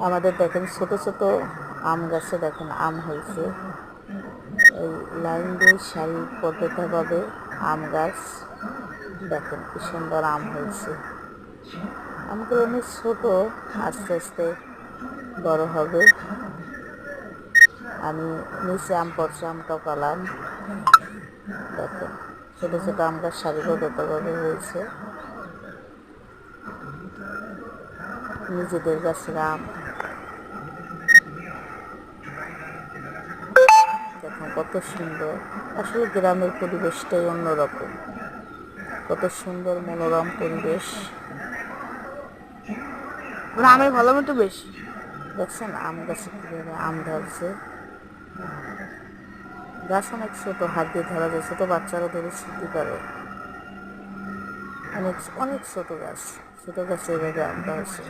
আমাদের দেখেন ছোট ছোট আম গাছে দেখেন আম হয়েছে। এই লাইন দিয়ে সারিবদ্ধভাবে আম গাছ, দেখেন কি সুন্দর আম হয়েছে। আমগুলো অনেক ছোট, আস্তে আস্তে বড় হবে। আমি নিচে আম পড়ছে, আমটাও পালাম। দেখেন ছোট ছোট আম গাছ সারিবদ্ধভাবে হয়েছে, নিজেদের গাছের আম। দেখুন কত সুন্দর, আসলে গ্রামের পরিবেশটাই অন্যরকম। কত সুন্দর মনোরম পরিবেশ। গ্রামে ভালো মতো বেশি। দেখছেন আম গাছে কীভাবে আম ধরছে। গাছ অনেক ছোট, হাত দিয়ে ধরা যায়, ছোট বাচ্চারা ধরে ছিঁড়তে পারে। অনেক অনেক ছোট গাছ, ছোট গাছে এভাবে আম ধরছে।